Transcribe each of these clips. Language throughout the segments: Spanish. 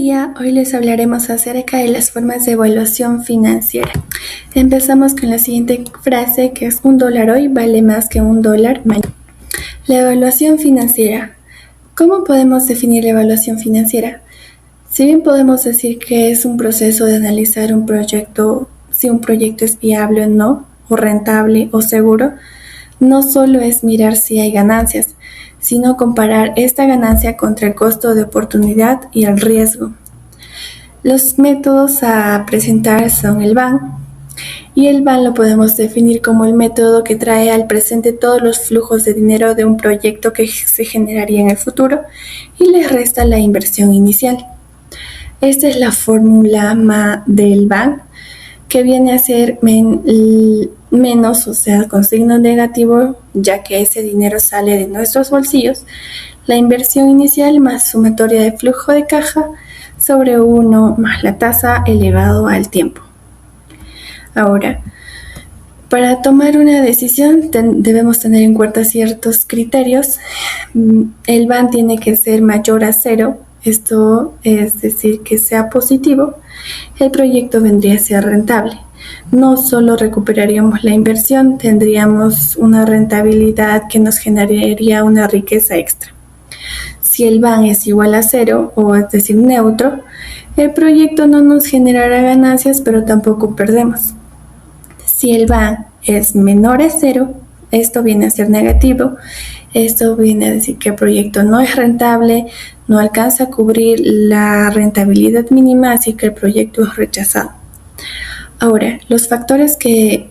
día, hoy les hablaremos acerca de las formas de evaluación financiera. Empezamos con la siguiente frase que es: $1 hoy vale más que $1 mañana. La evaluación financiera. ¿Cómo podemos definir la evaluación financiera? Si bien podemos decir que es un proceso de analizar un proyecto, si un proyecto es viable o no, o rentable o seguro, no solo es mirar si hay ganancias, sino comparar esta ganancia contra el costo de oportunidad y el riesgo. Los métodos a presentar son el BAN, y el BAN lo podemos definir como el método que trae al presente todos los flujos de dinero de un proyecto que se generaría en el futuro y les resta la inversión inicial. Esta es la fórmula del BAN, que viene a ser menos, o sea, con signo negativo, ya que ese dinero sale de nuestros bolsillos, la inversión inicial más sumatoria de flujo de caja sobre 1 más la tasa elevado al tiempo. Ahora, para tomar una decisión debemos tener en cuenta ciertos criterios. El BAN tiene que ser mayor a 0, esto es decir, que sea positivo. El proyecto vendría a ser rentable. No solo recuperaríamos la inversión, tendríamos una rentabilidad que nos generaría una riqueza extra. Si el BAN es igual a 0, o es decir, neutro, el proyecto no nos generará ganancias, pero tampoco perdemos. Si el BAN es menor a 0, esto viene a ser negativo. Esto viene a decir que el proyecto no es rentable, no alcanza a cubrir la rentabilidad mínima, así que el proyecto es rechazado. Ahora, los factores que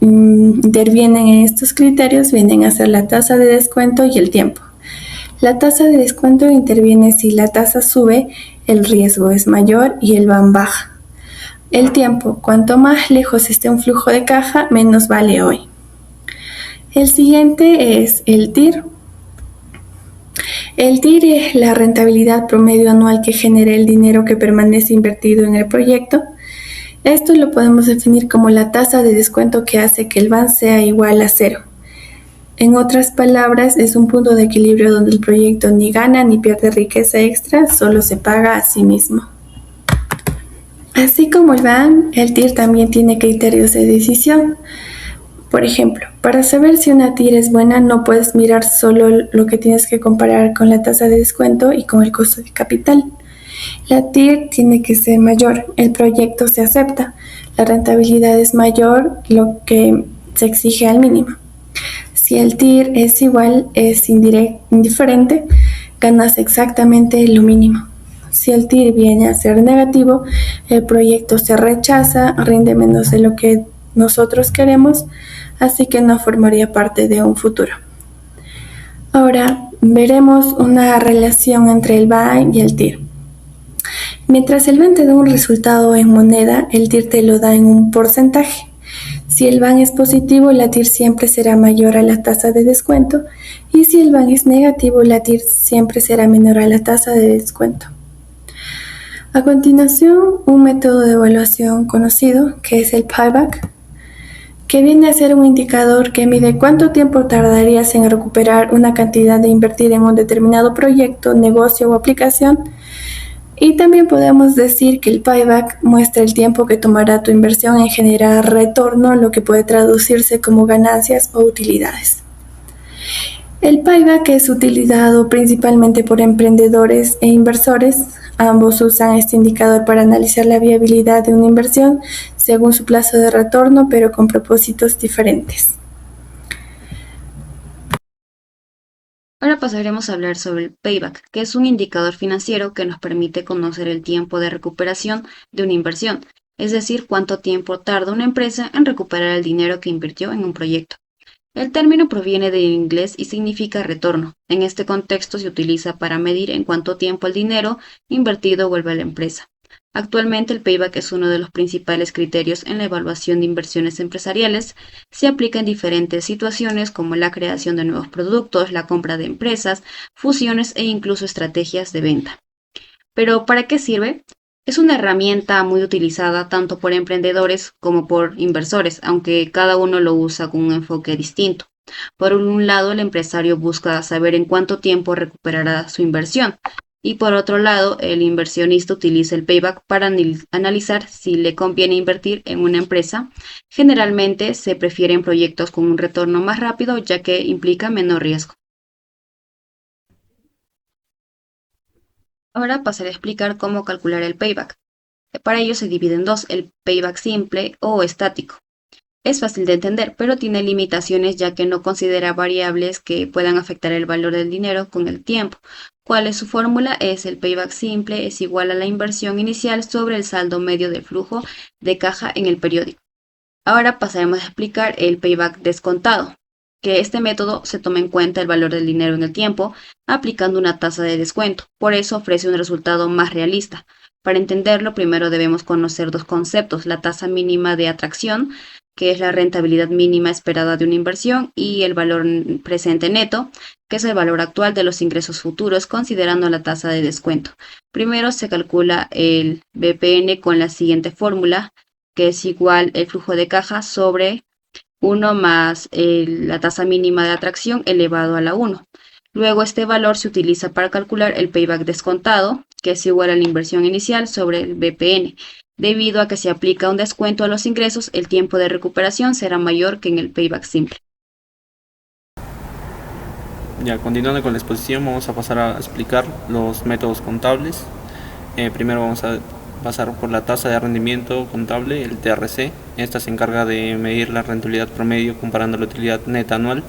intervienen en estos criterios vienen a ser la tasa de descuento y el tiempo. La tasa de descuento interviene si la tasa sube, el riesgo es mayor y el BAN baja. El tiempo: cuanto más lejos esté un flujo de caja, menos vale hoy. El siguiente es el TIR. El TIR es la rentabilidad promedio anual que genera el dinero que permanece invertido en el proyecto. Esto lo podemos definir como la tasa de descuento que hace que el BAN sea igual a 0. En otras palabras, es un punto de equilibrio donde el proyecto ni gana ni pierde riqueza extra, solo se paga a sí mismo. Así como el BAN, el TIR también tiene criterios de decisión. Por ejemplo, para saber si una TIR es buena, no puedes mirar solo lo que tienes que comparar con la tasa de descuento y con el costo de capital. La TIR tiene que ser mayor, el proyecto se acepta, la rentabilidad es mayor, lo que se exige al mínimo. Si el TIR es igual, es indiferente, ganas exactamente lo mínimo. Si el TIR viene a ser negativo, el proyecto se rechaza, rinde menos de lo que nosotros queremos, así que no formaría parte de un futuro. Ahora veremos una relación entre el BAN y el TIR. Mientras el BAN te da un resultado en moneda, el TIR te lo da en un porcentaje. Si el BAN es positivo, la TIR siempre será mayor a la tasa de descuento, y si el BAN es negativo, la TIR siempre será menor a la tasa de descuento. A continuación, un método de evaluación conocido, que es el payback, que viene a ser un indicador que mide cuánto tiempo tardarías en recuperar una cantidad de invertida en un determinado proyecto, negocio o aplicación. Y también podemos decir que el payback muestra el tiempo que tomará tu inversión en generar retorno, lo que puede traducirse como ganancias o utilidades. El payback es utilizado principalmente por emprendedores e inversores. Ambos usan este indicador para analizar la viabilidad de una inversión según su plazo de retorno, pero con propósitos diferentes. Ahora pasaremos a hablar sobre el payback, que es un indicador financiero que nos permite conocer el tiempo de recuperación de una inversión, es decir, cuánto tiempo tarda una empresa en recuperar el dinero que invirtió en un proyecto. El término proviene del inglés y significa retorno. En este contexto se utiliza para medir en cuánto tiempo el dinero invertido vuelve a la empresa. Actualmente el payback es uno de los principales criterios en la evaluación de inversiones empresariales. Se aplica en diferentes situaciones como la creación de nuevos productos, la compra de empresas, fusiones e incluso estrategias de venta. ¿Pero para qué sirve? Es una herramienta muy utilizada tanto por emprendedores como por inversores, aunque cada uno lo usa con un enfoque distinto. Por un lado, el empresario busca saber en cuánto tiempo recuperará su inversión. Y por otro lado, el inversionista utiliza el payback para analizar si le conviene invertir en una empresa. Generalmente se prefieren proyectos con un retorno más rápido ya que implica menor riesgo. Ahora pasaré a explicar cómo calcular el payback. Para ello se divide en dos, el payback simple o estático. Es fácil de entender, pero tiene limitaciones ya que no considera variables que puedan afectar el valor del dinero con el tiempo. ¿Cuál es su fórmula? Es el payback simple es igual a la inversión inicial sobre el saldo medio del flujo de caja en el periódico. Ahora pasaremos a explicar el payback descontado, que este método se toma en cuenta el valor del dinero en el tiempo, aplicando una tasa de descuento. Por eso ofrece un resultado más realista. Para entenderlo, primero debemos conocer dos conceptos, la tasa mínima de atracción, que es la rentabilidad mínima esperada de una inversión, y el valor presente neto, que es el valor actual de los ingresos futuros, considerando la tasa de descuento. Primero se calcula el BPN con la siguiente fórmula, que es igual el flujo de caja sobre uno más la tasa mínima de atracción elevado a la uno. Luego este valor se utiliza para calcular el payback descontado, que es igual a la inversión inicial sobre el BPN. Debido a que se aplica un descuento a los ingresos, el tiempo de recuperación será mayor que en el payback simple. Ya, continuando con la exposición, vamos a pasar a explicar los métodos contables. Primero vamos a pasar por la tasa de rendimiento contable, el TRC. Esta se encarga de medir la rentabilidad promedio comparando la utilidad neta anual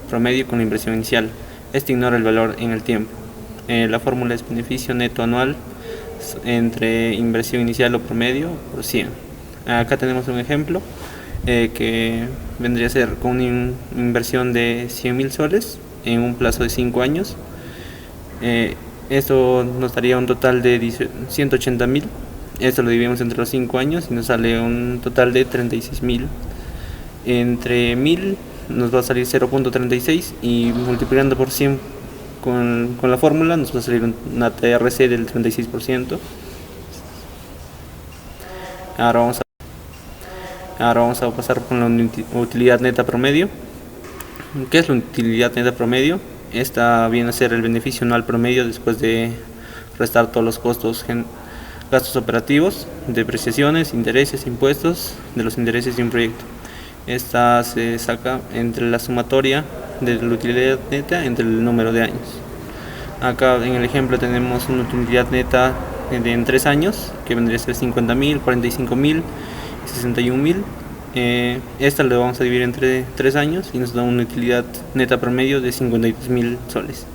promedio con la inversión inicial. Este ignora el valor en el tiempo. La fórmula es beneficio neto anual entre inversión inicial o promedio por 100. Acá tenemos un ejemplo que vendría a ser con una inversión de 100.000 soles en un plazo de 5 años. Esto nos daría un total de 180.000. Esto lo dividimos entre los 5 años y nos sale un total de 36.000. Entre 1000 nos va a salir 0.36 y multiplicando por 100 con la fórmula nos va a salir una TRC del 36%. Ahora vamos a pasar con la utilidad neta promedio. ¿Qué es la utilidad neta promedio? Esta viene a ser el beneficio anual promedio después de restar todos los costos, gastos operativos, depreciaciones, intereses, impuestos de los intereses de un proyecto. Esta se saca entre la sumatoria de la utilidad neta entre el número de años. Acá en el ejemplo tenemos una utilidad neta en 3 años, que vendría a ser 50.000, 45.000 y 61.000. Esta la vamos a dividir entre 3 años y nos da una utilidad neta promedio de 52.000 soles.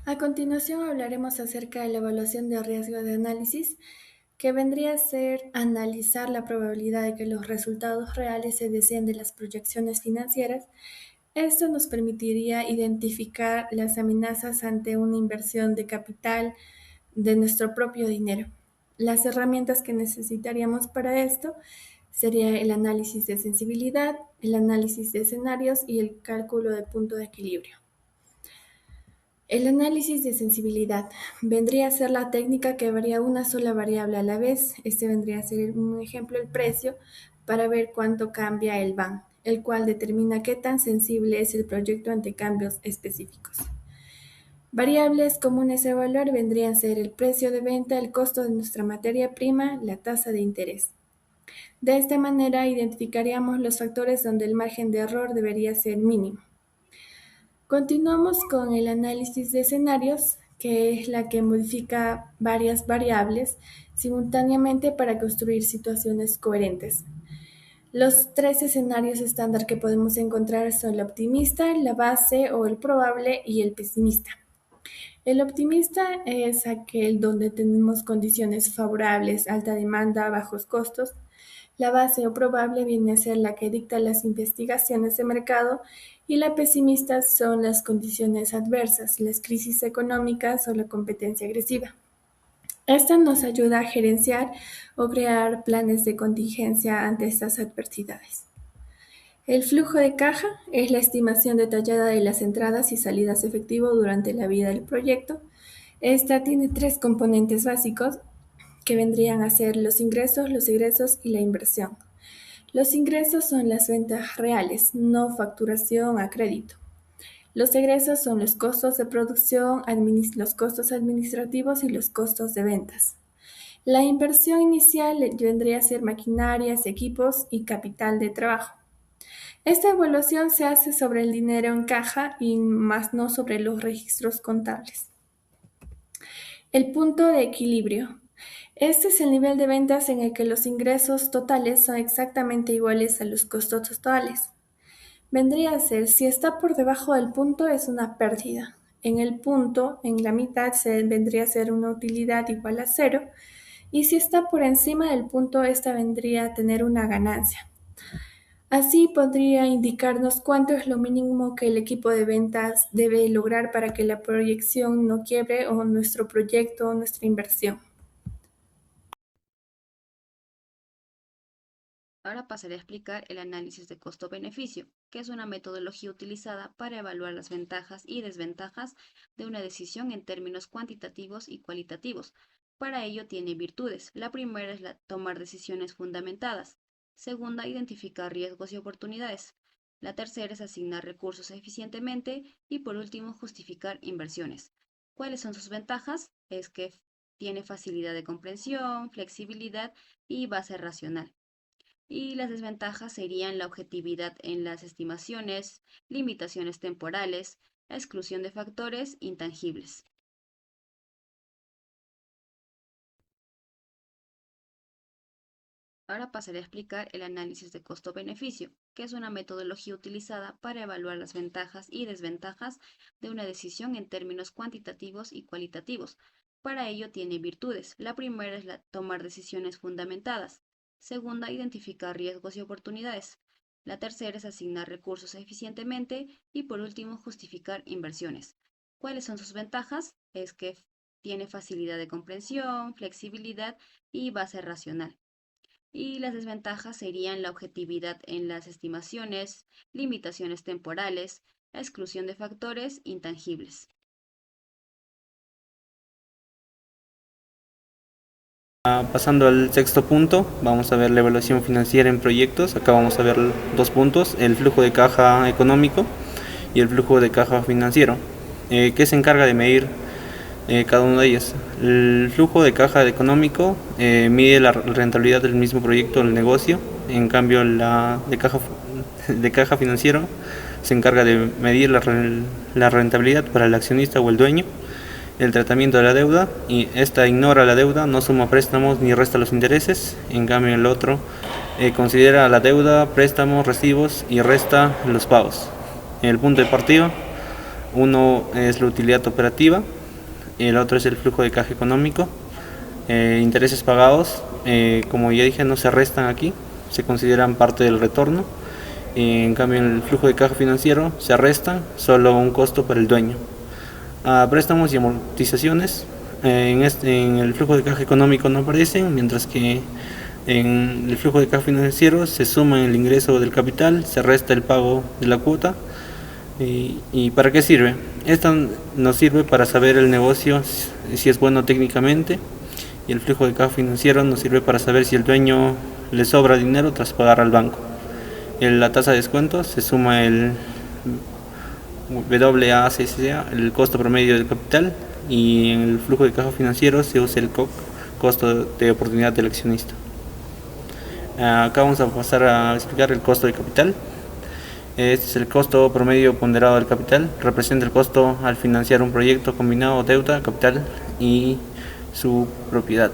A continuación hablaremos acerca de la evaluación de riesgo de análisis, que vendría a ser analizar la probabilidad de que los resultados reales se deseen de las proyecciones financieras. Esto nos permitiría identificar las amenazas ante una inversión de capital de nuestro propio dinero. Las herramientas que necesitaríamos para esto sería el análisis de sensibilidad, el análisis de escenarios y el cálculo de punto de equilibrio. El análisis de sensibilidad vendría a ser la técnica que varía una sola variable a la vez. Este vendría a ser un ejemplo el precio para ver cuánto cambia el BAN, el cual determina qué tan sensible es el proyecto ante cambios específicos. Variables comunes a evaluar vendrían a ser el precio de venta, el costo de nuestra materia prima, la tasa de interés. De esta manera identificaríamos los factores donde el margen de error debería ser mínimo. Continuamos con el análisis de escenarios, que es la que modifica varias variables simultáneamente para construir situaciones coherentes. Los 3 escenarios estándar que podemos encontrar son el optimista, la base o el probable y el pesimista. El optimista es aquel donde tenemos condiciones favorables, alta demanda, bajos costos. La base o probable viene a ser la que dicta las investigaciones de mercado y la pesimista son las condiciones adversas, las crisis económicas o la competencia agresiva. Esta nos ayuda a gerenciar o crear planes de contingencia ante estas adversidades. El flujo de caja es la estimación detallada de las entradas y salidas efectivo durante la vida del proyecto. Esta tiene 3 componentes básicos que vendrían a ser los egresos y la inversión. Los ingresos son las ventas reales, no facturación a crédito. Los egresos son los costos de producción, los costos administrativos y los costos de ventas. La inversión inicial vendría a ser maquinarias, equipos y capital de trabajo. Esta evaluación se hace sobre el dinero en caja y más no sobre los registros contables. El punto de equilibrio. Este es el nivel de ventas en el que los ingresos totales son exactamente iguales a los costos totales. Vendría a ser, si está por debajo del punto, es una pérdida. En el punto, en la mitad, vendría a ser una utilidad igual a cero. Y si está por encima del punto, esta vendría a tener una ganancia. Así podría indicarnos cuánto es lo mínimo que el equipo de ventas debe lograr para que la proyección no quiebre o nuestro proyecto o nuestra inversión. Ahora pasaré a explicar el análisis de costo-beneficio, que es una metodología utilizada para evaluar las ventajas y desventajas de una decisión en términos cuantitativos y cualitativos. Para ello tiene virtudes. La primera es tomar decisiones fundamentadas. Segunda, identificar riesgos y oportunidades. La tercera es asignar recursos eficientemente y por último, justificar inversiones. ¿Cuáles son sus ventajas? Es que tiene facilidad de comprensión, flexibilidad y base racional. Y las desventajas serían la objetividad en las estimaciones, limitaciones temporales, la exclusión de factores intangibles. Ahora pasaré a explicar el análisis de costo-beneficio, que es una metodología utilizada para evaluar las ventajas y desventajas de una decisión en términos cuantitativos y cualitativos. Para ello tiene virtudes. La primera es tomar decisiones fundamentadas. Segunda, identificar riesgos y oportunidades. La tercera es asignar recursos eficientemente y por último, justificar inversiones. ¿Cuáles son sus ventajas? Es que tiene facilidad de comprensión, flexibilidad y base racional. Y las desventajas serían la objetividad en las estimaciones, limitaciones temporales, la exclusión de factores intangibles. Pasando al sexto punto, vamos a ver la evaluación financiera en proyectos. Acá vamos a ver dos puntos, el flujo de caja económico y el flujo de caja financiero, que se encarga de medir cada uno de ellos. El flujo de caja económico mide la rentabilidad del mismo proyecto o el negocio. En cambio, la de caja financiero se encarga de medir la rentabilidad para el accionista o el dueño. El tratamiento de la deuda, y esta ignora la deuda, no suma préstamos ni resta los intereses. En cambio, el otro considera la deuda, préstamos, recibos y resta los pagos. El punto de partida, uno es la utilidad operativa, el otro es el flujo de caja económico. Intereses pagados, como ya dije, no se restan aquí, se consideran parte del retorno. En cambio, en el flujo de caja financiero se restan, solo un costo para el dueño. Préstamos y amortizaciones en el flujo de caja económico no aparecen, mientras que en el flujo de caja financiero se suma el ingreso del capital, se resta el pago de la cuota. ¿Y para qué sirve? Esta nos sirve para saber el negocio si es bueno técnicamente, y el flujo de caja financiero nos sirve para saber si el dueño le sobra dinero tras pagar al banco. En la tasa de descuento se suma el WACCA, el costo promedio del capital, y en el flujo de caja financiero se usa el COC, costo de oportunidad del accionista. Acá vamos a pasar a explicar el costo de capital. Este es el costo promedio ponderado del capital, representa el costo al financiar un proyecto combinado deuda, capital y su propiedad.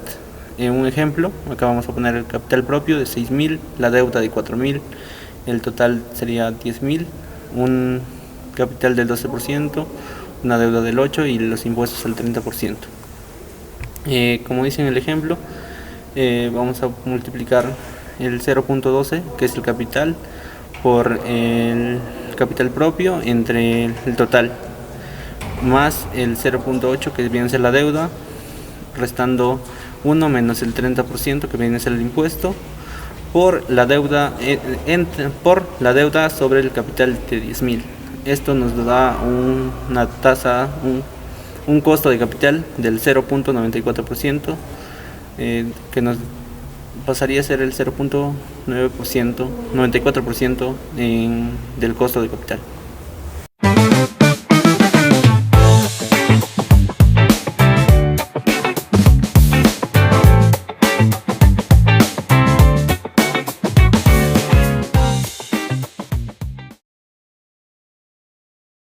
En un ejemplo, acá vamos a poner el capital propio de 6.000, la deuda de 4.000, el total sería 10.000, un capital del 12%, una deuda del 8% y los impuestos al 30%. Como dice en el ejemplo, vamos a multiplicar el 0.12, que es el capital, por el capital propio entre el total, más el 0.8, que viene a ser la deuda, restando 1 menos el 30%, que viene a ser el impuesto, por la deuda sobre el capital de 10.000. Esto nos da una tasa, un costo de capital del 0.94%, que nos pasaría a ser el 0.9%, 94% del costo de capital.